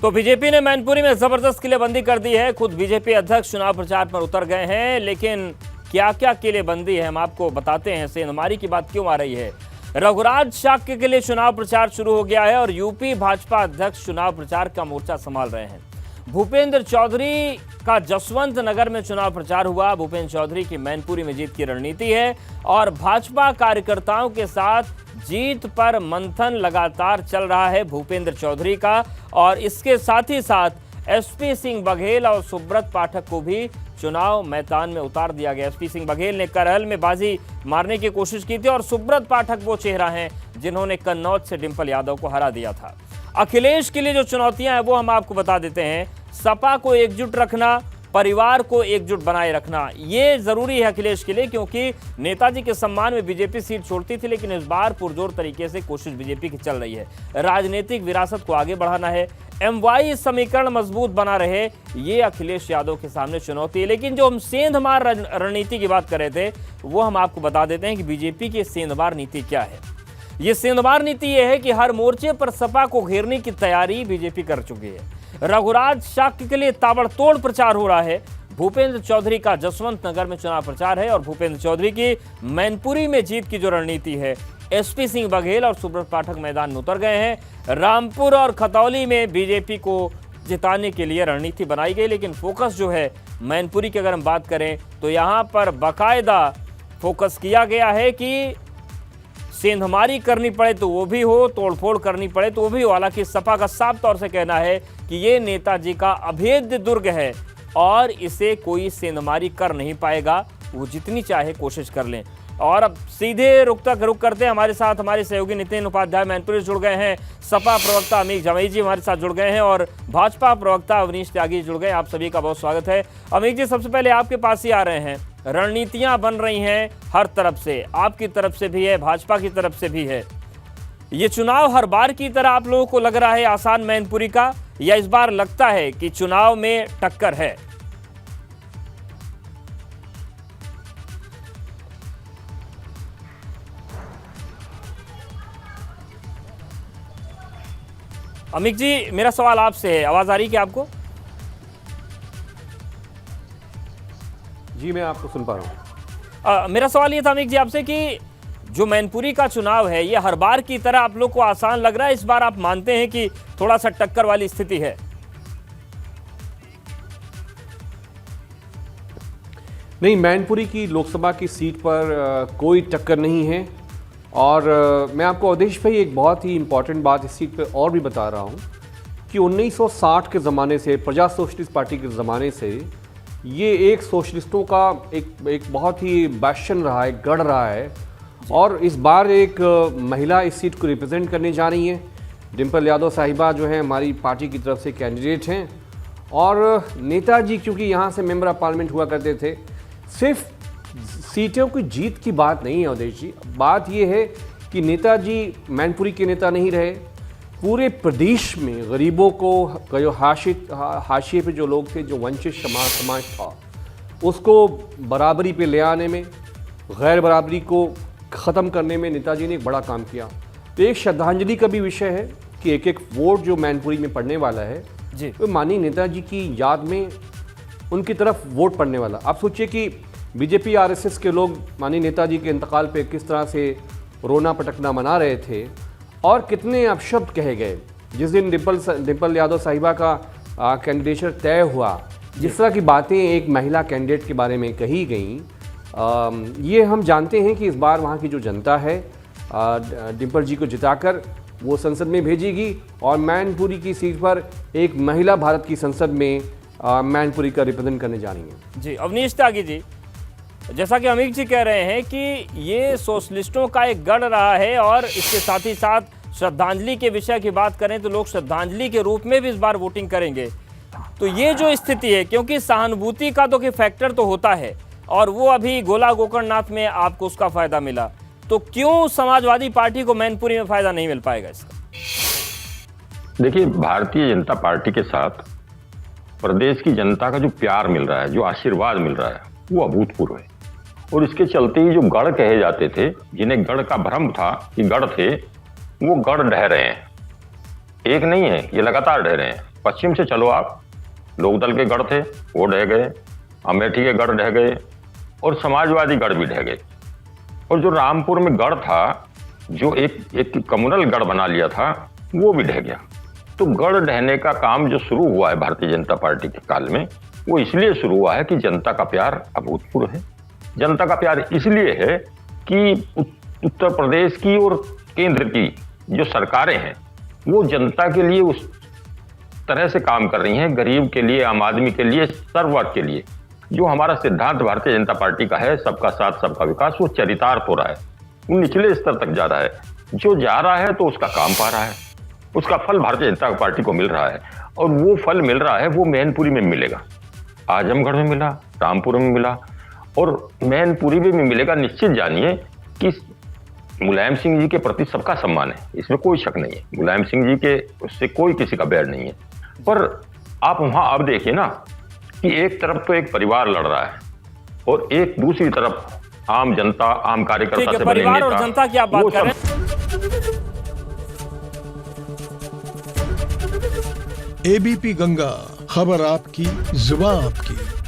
तो बीजेपी ने मैनपुरी में जबरदस्त किलेबंदी कर दी है। खुद बीजेपी अध्यक्ष चुनाव प्रचार पर उतर गए हैं, लेकिन क्या क्या किलेबंदी है हम आपको बताते हैं। सेंधमारी की बात क्यों आ रही है। रघुराज शाक्य के लिए चुनाव प्रचार शुरू हो गया है और यूपी भाजपा अध्यक्ष चुनाव प्रचार का मोर्चा संभाल रहे हैं। भूपेंद्र चौधरी का जसवंत नगर में चुनाव प्रचार हुआ। भूपेंद्र चौधरी की मैनपुरी में जीत की रणनीति है और भाजपा कार्यकर्ताओं के साथ जीत पर मंथन लगातार चल रहा है भूपेंद्र चौधरी का। और इसके साथ ही साथ एसपी सिंह बघेल और सुब्रत पाठक को भी चुनाव मैदान में उतार दिया गया। एसपी सिंह बघेल ने करहल में बाजी मारने की कोशिश की थी और सुब्रत पाठक वो चेहरा हैं जिन्होंने कन्नौज से डिंपल यादव को हरा दिया था। अखिलेश के लिए जो चुनौतियां हैं वो हम आपको बता देते हैं। सपा को एकजुट रखना, परिवार को एकजुट बनाए रखना, ये जरूरी है अखिलेश के लिए, क्योंकि नेताजी के सम्मान में बीजेपी सीट छोड़ती थी, लेकिन इस बार पुरजोर तरीके से कोशिश बीजेपी की चल रही है। राजनीतिक विरासत को आगे बढ़ाना है, एमवाई समीकरण मजबूत बना रहे, ये अखिलेश यादव के सामने चुनौती है। लेकिन जो हम सेंधमार रणनीति की बात कर रहे थे वो हम आपको बता देते हैं कि बीजेपी की सेंधमार नीति क्या है। ये सेंधमार नीति ये है कि हर मोर्चे पर सपा को घेरने की तैयारी बीजेपी कर चुकी है। रघुराज शाक्य के लिए ताबड़तोड़ प्रचार हो रहा है। भूपेंद्र चौधरी का जसवंत नगर में चुनाव प्रचार है और भूपेंद्र चौधरी की मैनपुरी में जीत की जो रणनीति है, एसपी सिंह बघेल और सुब्रत पाठक मैदान में उतर गए हैं। रामपुर और खतौली में बीजेपी को जिताने के लिए रणनीति बनाई गई, लेकिन फोकस जो है मैनपुरी की अगर हम बात करें तो यहां पर बाकायदा फोकस किया गया है कि सेंधमारी करनी पड़े तो वो भी हो, तोड़फोड़ करनी पड़े तो वो भी हो। हालांकि सपा का साफ तौर से कहना है कि ये नेताजी का अभेद्य दुर्ग है और इसे कोई सेंधमारी कर नहीं पाएगा, वो जितनी चाहे कोशिश कर लें। और अब सीधे रुख करते हैं। हमारे साथ हमारे सहयोगी नितिन उपाध्याय मैनपुरी जुड़ गए हैं, सपा प्रवक्ता अमीक जमई जी हमारे साथ जुड़ गए हैं और भाजपा प्रवक्ता अवनीश त्यागी जुड़ गए। आप सभी का बहुत स्वागत है। अमीक जी, सबसे पहले आपके पास ही आ रहे हैं। रणनीतियां बन रही हैं हर तरफ से, आपकी तरफ से भी है, भाजपा की तरफ से भी है। ये चुनाव हर बार की तरह आप लोगों को लग रहा है आसान मैनपुरी का, या इस बार लगता है कि चुनाव में टक्कर है? अमिक जी, मेरा सवाल आपसे है, आवाज आ रही है क्या आपको? जी, मैं आपको सुन पा रहा हूँ। मेरा सवाल ये था अमिक जी आपसे कि जो मैनपुरी का चुनाव है ये हर बार की तरह आप लोग को आसान लग रहा है, इस बार आप मानते हैं कि थोड़ा सा टक्कर वाली स्थिति है? नहीं, मैनपुरी की लोकसभा की सीट पर कोई टक्कर नहीं है। और मैं आपको अवधेश भाई एक बहुत ही इम्पॉर्टेंट बात इस सीट पर और भी बता रहा हूँ कि 1960 के ज़माने से, प्रजा सोशलिस्ट पार्टी के ज़माने से ये एक सोशलिस्टों का एक बहुत ही बैशन रहा है, गढ़ रहा है। और इस बार एक महिला इस सीट को रिप्रेजेंट करने जा रही हैं। डिंपल यादव साहिबा जो है हमारी पार्टी की तरफ से कैंडिडेट हैं। और नेताजी क्योंकि यहाँ से मेंबर ऑफ पार्लियामेंट हुआ करते थे, सिर्फ सीटों की जीत की बात नहीं है अवधेश जी, बात ये है कि नेताजी मैनपुरी के नेता नहीं रहे, पूरे प्रदेश में गरीबों को, जो हाशिए पे जो लोग थे, जो वंचित समाज था, उसको बराबरी पे ले आने में, गैर बराबरी को ख़त्म करने में नेताजी ने एक बड़ा काम किया। तो एक श्रद्धांजलि का भी विषय है कि एक एक वोट जो मैनपुरी में पड़ने वाला है जी, तो माननीय नेताजी की याद में उनकी तरफ वोट पड़ने वाला। आप सोचिए कि बीजेपी आरएसएस के लोग माननीय नेताजी के इंतकाल पे किस तरह से रोना पटकना मना रहे थे और कितने अपशब्द कहे गए। जिस दिन डिंपल यादव साहिबा का कैंडिडेचर तय हुआ, जिस तरह की बातें एक महिला कैंडिडेट के बारे में कही गई, ये हम जानते हैं कि इस बार वहाँ की जो जनता है डिंपल जी को जिताकर वो संसद में भेजेगी और मैनपुरी की सीट पर एक महिला भारत की संसद में मैनपुरी का रिप्रेजेंट करने जा रही है। जी, अवनीश त्यागी जी, जैसा कि अमीक जी कह रहे हैं कि ये सोशलिस्टों का एक गढ़ रहा है और इसके साथ ही साथ श्रद्धांजलि के विषय की बात करें तो लोग श्रद्धांजलि के रूप में भी इस बार वोटिंग करेंगे। तो ये जो स्थिति है, क्योंकि सहानुभूति का तो फैक्टर तो होता है और वो अभी गोला गोकर्णनाथ में आपको उसका फायदा मिला, तो क्यों समाजवादी पार्टी को मैनपुरी में फायदा नहीं मिल पाएगा इसका? देखिए, भारतीय जनता पार्टी के साथ प्रदेश की जनता का जो प्यार मिल रहा है, जो आशीर्वाद मिल रहा है, वो अभूतपूर्व है। और इसके चलते ही जो गढ़ कहे जाते थे, जिन्हें गढ़ का भ्रम था कि गढ़ थे, वो गढ़ ढह रहे हैं। एक नहीं है, ये लगातार ढह रहे हैं। पश्चिम से चलो आप, लोकदल के गढ़ थे वो ढह गए, अमेठी के गढ़ ढह गए और समाजवादी गढ़ भी ढह गए। और जो रामपुर में गढ़ था, जो एक कम्युनल गढ़ बना लिया था, वो भी ढह गया। तो गढ़ ढहने का काम जो शुरू हुआ है भारतीय जनता पार्टी के काल में, वो इसलिए शुरू हुआ है कि जनता का प्यार अभूतपूर्व है। जनता का प्यार इसलिए है कि उत्तर प्रदेश की और केंद्र की जो सरकारें हैं वो जनता के लिए उस तरह से काम कर रही हैं, गरीब के लिए, आम आदमी के लिए, सर्व वर्ग के लिए। जो हमारा सिद्धांत भारतीय जनता पार्टी का है, सबका साथ सबका विकास, वो चरितार्थ हो रहा है, वो निचले स्तर तक जा रहा है। जो जा रहा है तो उसका काम पा रहा है, उसका फल भारतीय जनता पार्टी को मिल रहा है। और वो फल मिल रहा है वो मैनपुरी में मिलेगा, आजमगढ़ में मिला, रामपुर में मिला और मैनपुरी में भी मिलेगा। निश्चित जानिए कि मुलायम सिंह जी के प्रति सबका सम्मान है, इसमें कोई शक नहीं है। मुलायम सिंह जी के उससे कोई किसी का बैर नहीं है। पर आप वहां अब देखिए ना कि एक तरफ तो एक परिवार लड़ रहा है और एक दूसरी तरफ आम जनता, आम कार्यकर्ता से बने परिवार और जनता की आप बात कर रहे हैं। एबीपी गंगा, खबर आपकी, जुबान आपकी।